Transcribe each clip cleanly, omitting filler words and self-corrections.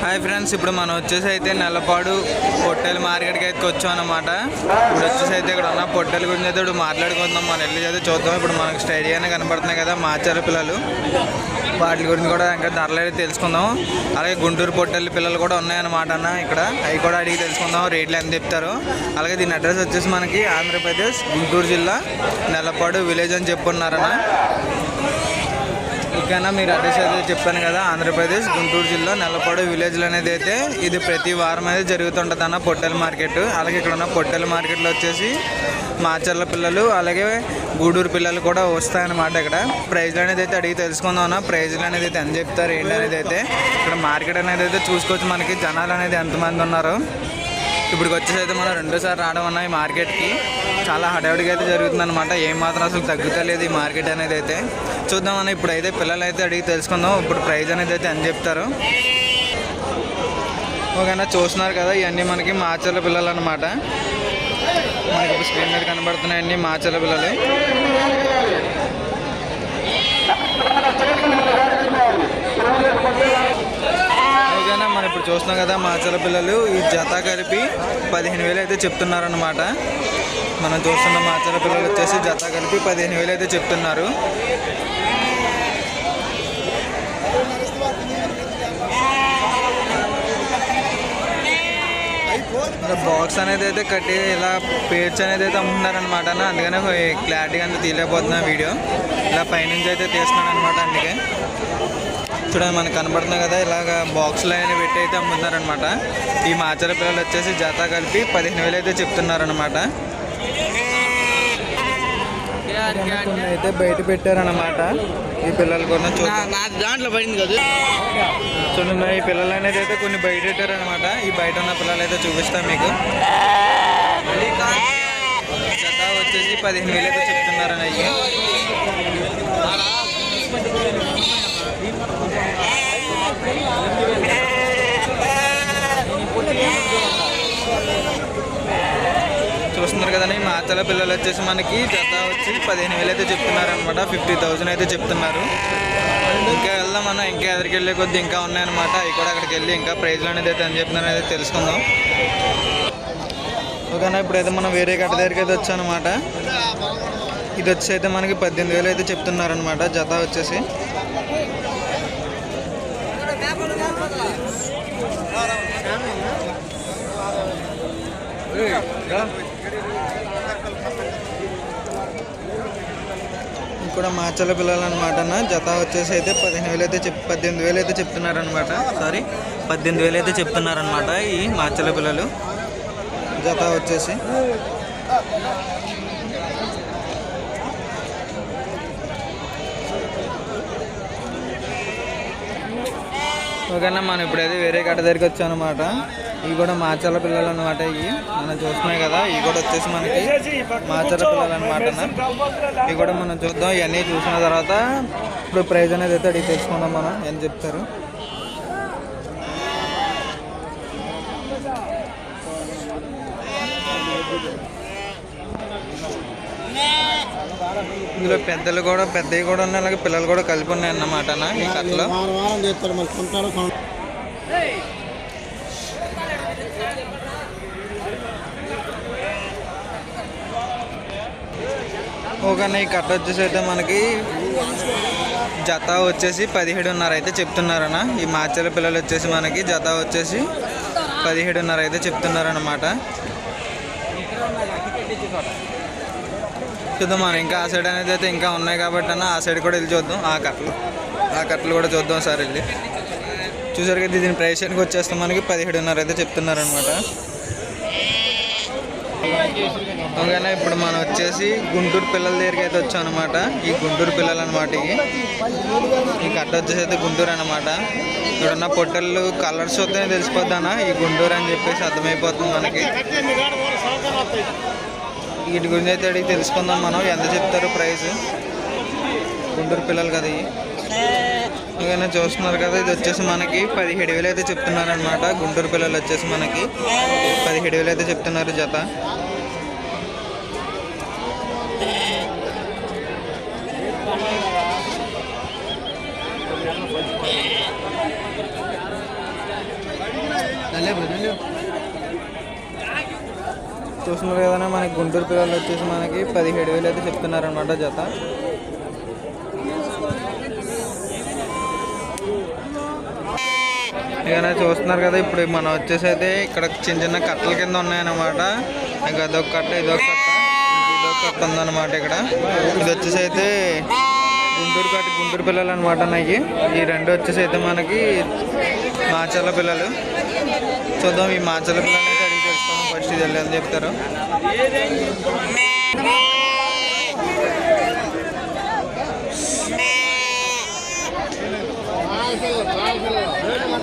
Hi friends, ఇప్పుడు మనం వచ్చేసి అయితే నెలపాడు పొట్టేలు మార్కెట్కి అయితే వచ్చాం అనమాట. ఇప్పుడు వచ్చేసి అయితే ఇక్కడ ఉన్న పొట్టేల గురించి అయితే ఇప్పుడు మాట్లాడుకుందాం. మనం వెళ్ళి అయితే చూద్దాం. ఇప్పుడు మనకు స్టైడియానే కనబడుతున్నాయి కదా మాచాల పిల్లలు, వాటి గురించి కూడా ఇంకా ధరలు అయితే తెలుసుకుందాం. అలాగే గుంటూరు పొట్టేళ్ళ పిల్లలు కూడా ఉన్నాయన్నమాట అన్న ఇక్కడ, అవి కూడా అడిగి తెలుసుకుందాం రేట్లు ఎంత చెప్తారు. అలాగే దీని అడ్రస్ వచ్చేసి మనకి ఆంధ్రప్రదేశ్ గుంటూరు జిల్లా నెలపాడు విలేజ్ అని చెప్పున్నారన్న. ఓకేనా, మీరు అడ్రస్ అయితే చెప్పాను కదా, ఆంధ్రప్రదేశ్ గుంటూరు జిల్లా నెలపాడు విలేజ్లో అనేది అయితే ఇది ప్రతి వారం అయితే జరుగుతుంటుంది అన్న పొట్టేల మార్కెట్. అలాగే ఇక్కడ ఉన్న పొట్టేల మార్కెట్లో వచ్చేసి మాచర్ల పిల్లలు అలాగే గూడూరు పిల్లలు కూడా వస్తాయన్నమాట. ఇక్కడ ప్రైజ్లు అనేది అయితే అడిగి తెలుసుకుందాం అన్న. ప్రైజ్లు అనేది అయితే ఎంత చెప్తారు ఏంటి అనేది అయితే ఇక్కడ మార్కెట్ అనేది అయితే చూసుకోవచ్చు. మనకి జనాలు అనేది ఎంతమంది ఉన్నారు. ఇప్పుడు వచ్చేసి అయితే మనం రెండోసారి రావడం అన్న ఈ మార్కెట్కి. చాలా హడావుడిగా అయితే జరుగుతుంది అనమాట. ఏమాత్రం అసలు తగ్గుతలేదు ఈ మార్కెట్ అనేది అయితే. చూద్దామన్న ఇప్పుడైతే పిల్లలు అయితే అడిగి తెలుసుకుందాం ఇప్పుడు ప్రైజ్ అనేది అయితే అని చెప్తారు. ఓకేనా, చూస్తున్నారు కదా ఇవన్నీ మనకి మాచర్ల పిల్లలు అనమాట. మనకి ఇప్పుడు స్క్రీన్ మీద కనబడుతున్నాయండి మాచర్ల పిల్లలు. ఓకేనా, మనం ఇప్పుడు చూస్తున్నాం కదా మాచర్ల పిల్లలు. ఈ జత కలిపి 15,000 అయితే చెప్తున్నారనమాట. మనం చూస్తున్న మాచర్ల పిల్లలు వచ్చేసి జత కలిపి 15,000 అయితే చెప్తున్నారు. బాక్స్ అనేది అయితే కట్టి ఇలా పేర్చి అనేది అయితే అమ్ముతున్నారనమాట. అందుకనే క్లారిటీగా అంతా తీయలేకపోతున్నా వీడియో. ఇలా పైనుంచి అయితే తీస్తున్నాను అనమాట. అందుకే చూడండి మనకు కనబడుతుంది కదా, ఇలాగ బాక్స్లో అయినా పెట్టి అయితే అమ్ముతున్నారనమాట. ఈ మాచర్ల పిల్లలు వచ్చేసి జత కలిపి 15,000 అయితే చెప్తున్నారనమాట. కొన్ని అయితే బయట పెట్టారనమాట ఈ పిల్లలు కూడా. దాంట్లో పడింది కదా చూడండి, ఈ పిల్లలు అనేది అయితే కొన్ని బయట పెట్టారనమాట. ఈ బయట ఉన్న పిల్లలు అయితే చూపిస్తాం మీకు. జత వచ్చేసి 15,000 అయితే చెప్తున్నారని అయ్యి. చూస్తున్నారు కదండి, మాచర్ల పిల్లలు వచ్చేసి మనకి జత వచ్చి 15,000 అయితే చెప్తున్నారనమాట. 50,000 అయితే చెప్తున్నారు. ఇంకా వెళ్దాం అన్న, ఇంకా ఎదురికి వెళ్ళే కొద్ది ఇంకా ఉన్నాయన్నమాట. అవి కూడా అక్కడికి వెళ్ళి ఇంకా ప్రైజ్లు అనేది అయితే అని చెప్తున్నారు అయితే తెలుసుకుందాం. ఓకేనా, ఇప్పుడైతే మనం వేరే గట్ట దగ్గరికి అయితే వచ్చానమాట. ఇది వచ్చి అయితే మనకి 18,000 అయితే చెప్తున్నారనమాట జత వచ్చేసి. కూడా మాచర్ల పిల్లలు అనమాట అన్న. జత వచ్చేసి అయితే 18,000 అయితే చెప్తున్నారనమాట. సారీ, 18,000 అయితే చెప్తున్నారనమాట ఈ మాచర్ల పిల్లలు జత వచ్చేసి. ఓకేనా, మనం ఇప్పుడైతే వేరే గడ్డ దగ్గరికి వచ్చాం అనమాట. ఇవి కూడా మాచర్ల పిల్లలు అనమాట. ఇవి మనం చూస్తున్నాయి కదా, ఇవి కూడా వచ్చేసి మనకి మాచర్ల పిల్లలు అనమాట. ఇవి కూడా మనం చూద్దాం. ఇవన్నీ చూసిన తర్వాత ఇప్పుడు ప్రైజ్ అనేది అయితే అడిగి తెలుసుకుందాం మనం ఏం చెప్తారు. ఇందులో పెద్దలు కూడా పెద్దవి కూడా ఉన్నాయి, అలాగే పిల్లలు కూడా కలిపి ఉన్నాయి అన్నమాట ఈ కథలో. ఓకేనా, ఈ కట్ట వచ్చేసి అయితే మనకి జత వచ్చేసి 17,500 అయితే చెప్తున్నారన్న. ఈ మాచర్ల పిల్లలు వచ్చేసి మనకి జత వచ్చేసి 17,500 అయితే చెప్తున్నారన్నమాట. చూద్దాం మనం ఇంకా ఆ సైడ్ అనేది అయితే ఇంకా ఉన్నాయి కాబట్టి అన్న ఆ సైడ్ కూడా వెళ్ళి చూద్దాం. ఆ కట్టలు కూడా చూద్దాం సార్ వెళ్ళి. చూసారు కదా, దీని ప్రైస్కి వచ్చేస్తాం మనకి 17,500 అయితే చెప్తున్నారనమాట. ఓకేనా, ఇప్పుడు మనం వచ్చేసి గుంటూరు పిల్లల దగ్గరికి అయితే వచ్చాం అనమాట. ఈ గుంటూరు పిల్లలు అనమాట. ఈ కట్ట వచ్చేసి అయితే గుంటూరు అనమాట. ఇక్కడ ఉన్న పొట్టెళ్ళు కలర్స్ వస్తేనే తెలిసిపోద్దానా ఈ గుంటూరు అని చెప్పేసి అర్థమైపోతుంది మనకి. వీటి గురించి అయితే అడిగి తెలుసుకుందాం మనం ఎంత చెప్తారు ప్రైస్. గుంటూరు పిల్లలు కదా ఇవి. ఓకేనా, చూస్తున్నారు కదా, ఇది వచ్చేసి మనకి 17,000 అయితే చెప్తున్నారనమాట. గుంటూరు పిల్లలు వచ్చేసి మనకి 17,000 అయితే చెప్తున్నారు జత. చూస్తున్నారు కదా మనకి గుంటూరు పిల్లలు వచ్చేసి మనకి 17,000 అయితే చెప్తున్నారు అనమాట జత. ఇక చూస్తున్నారు కదా ఇప్పుడు మనం వచ్చేసి అయితే ఇక్కడ చిన్న చిన్న కట్టల కింద ఉన్నాయన్నమాట. ఇంకా అదొక కట్ట ఇదొక కట్ట ఇదొక కట్ట ఉందన్నమాట. ఇక్కడ ఇది వచ్చేసి అయితే గుంటూరు కట్ట గుంటూరు పిల్లలు అనమాట. నాకు ఈ రెండు వచ్చేసి అయితే మనకి మాచర్ల పిల్లలు. చూద్దాం ఈ మాచర్ల పిల్లలు అయితే అడిగి తెలుసుకోవడం ఫస్ట్ ఇది వెళ్ళని చెప్తారు.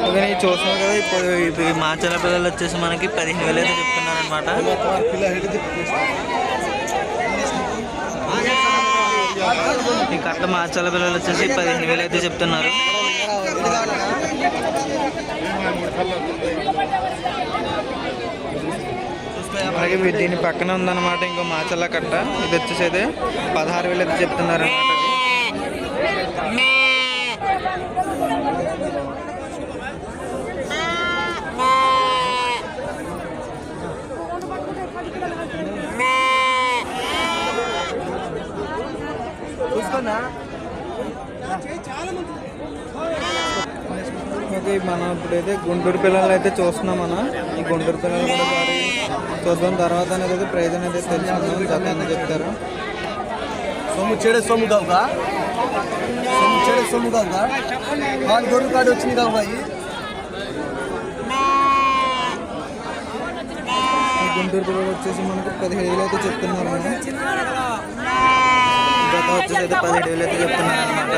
ఓకే చూస్తున్నాం కదా ఇప్పుడు ఈ మాచర్ల పిల్లలు వచ్చేసి మనకి 15,000 అయితే చెప్తున్నారు అనమాట. ఈ కట్ట మాచర్ల పిల్లలు వచ్చేసి 15,000 అయితే చెప్తున్నారు. అలాగే దీని పక్కన ఉందన్నమాట ఇంకో మాచర్ల కట్ట. ఇది వచ్చేసి అయితే 16,000 అయితే చెప్తున్నారు అనమాట. ఓకే మనం ఇప్పుడైతే గుంటూరు పిల్లలు అయితే చూస్తున్నాం. మనం ఈ గుంటూరు పిల్లలు కూడా వారి చూద్దాం తర్వాత అనేది ప్రైజ్ అనేది తెలుసుకుందాం. జత అని చెప్తారు. సొమ్ము చెడే సొమ్ము కావుగా సొమ్ము చెడే సొమ్ము కావుగా వాళ్ళు గొర్రెలు కాడి వచ్చింది కావు. ఈ గుంటూరు పిల్లలు వచ్చేసి మనకు 17,000 అయితే చెప్తున్నారు. మనం జత వచ్చేసి అయితే 17,000 అయితే చెప్తున్నారు అనమాట.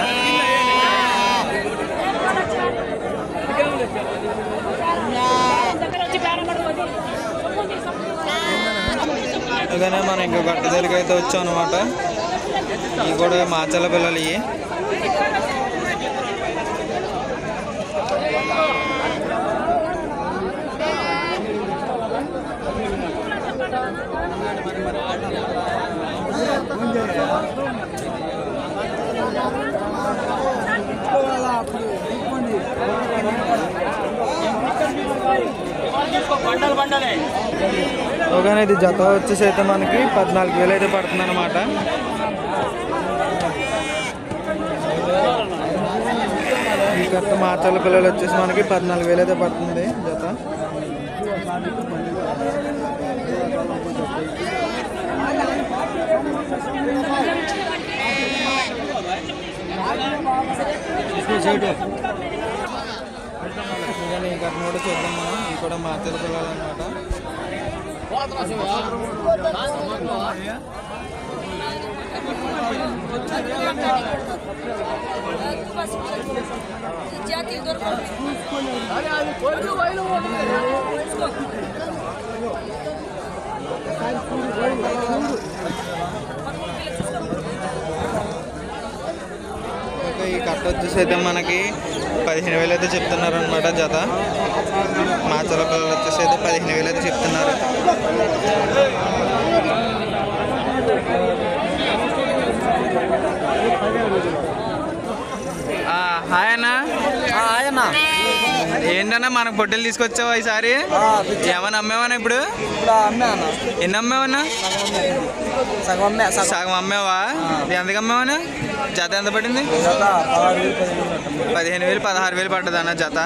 అలాగనే మనం ఇంకో గట్ట దగ్గరికి అయితే వచ్చాం అనమాట. ఇవి కూడా మాచర్ల పిల్లలు. ఇవి ఓకే ఇది జత వచ్చేసి అయితే మనకి 14,000 అయితే పడుతుంది అనమాట. ఈ కట్ట మాచర్ల పిల్లలు వచ్చేసి మనకి 14,000 అయితే పడుతుంది జత. ఈ కట్ట కూడా చూద్దాం మనం. ఇవి కూడా మాచర్ల పిల్లలు అనమాట. ఓకే ఈ కట్ట వచ్చేసి అయితే మనకి 15,000 అయితే చెప్తున్నారు అనమాట జత. మాచర్ల పిల్లలు వచ్చేసి అయితే 15,000 అయితే చెప్తున్నారు. హాయ్ అన్న. ఏంటన్నా మనకు పొట్టెలు తీసుకొచ్చావా ఈసారి? ఏమన్నా అమ్మేవన్నా ఇప్పుడు? ఎన్ని అమ్మేవన్నా? సగం అమ్మేవా? ఎంతకు అమ్మేవన్నా? జత ఎంత పడింది? 15,000 16,000 పడ్డది అన్న జత.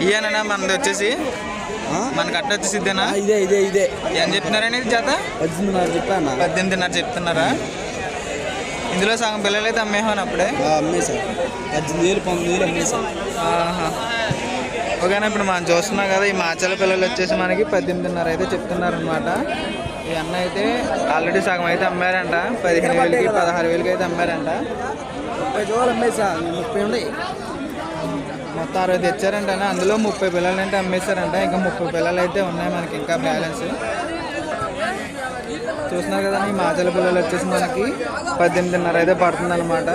ఇదేనా మనది వచ్చేసి మనకు అట్ట వచ్చేసి ఇదేనా? ఇదే ఏం చెప్తున్నారని జత? 18,500 చెప్తున్నారా? ఇందులో సగం పిల్లలు అయితే అమ్మేహాను అప్పుడే. అమ్మేసా 18,000 19,000 అమ్మేసా. ఓకేనా ఇప్పుడు మనం చూస్తున్నాం కదా ఈ మాచర్ల పిల్లలు వచ్చేసి మనకి 18,500 అయితే చెప్తున్నారు అనమాట. ఈ అన్న అయితే ఆల్రెడీ సగం అయితే అమ్మారంట. 15,000కి 16,000కి అయితే అమ్మారంట. 30 అమ్మేసా. 30 ఉన్నాయి మొత్తం 60 తెచ్చారంట. అందులో 30 పిల్లలు అంటే అమ్మేశారంట. ఇంకా 30 పిల్లలు అయితే ఉన్నాయి మనకి ఇంకా బ్యాలెన్స్. చూస్తున్నారు కదా ఈ మాచర్ల పిల్లలు వచ్చేసి మనకి 18,500 అయితే పడుతుంది అనమాట.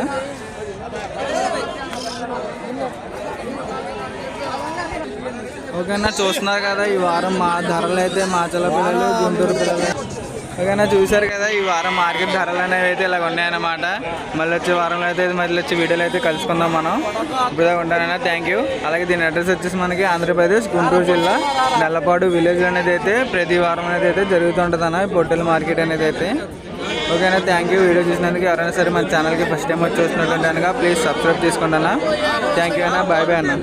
ఓకేనా చూస్తున్నారు కదా ఈ వారం మా ధరలు అయితే మాచర్ల పిల్లలు గుంటూరు పిల్లలు ఓకేనా, చూశారు కదా ఈ వారం మార్కెట్ ధరలు అనేవి అయితే ఇలా ఉన్నాయన్నమాట. మళ్ళీ వచ్చే వారంలో అయితే మళ్ళీ వచ్చే వీడియోలో అయితే కలుసుకుందాం మనం. ఇప్పుడు ఉంటానైనా థ్యాంక్ యూ. అలాగే దీని అడ్రస్ వచ్చేసి మనకి ఆంధ్రప్రదేశ్ గుంటూరు జిల్లా నెల్లపాడు విలేజ్ అనేది అయితే ప్రతి వారం అనేది అయితే జరుగుతుంటుంది అన్న పొట్టెల మార్కెట్ అనేది అయితే. ఓకేనా, థ్యాంక్ యూ. వీడియో చూసినందుకు ఎవరైనా సరే మన ఛానల్కి ఫస్ట్ టైం వచ్చి చూసినట్టుంటే కనుక ప్లీజ్ సబ్స్క్రైబ్ చేసుకోండి అన్న. థ్యాంక్ యూ అన్న, బాయ్ బాయ్ అన్న.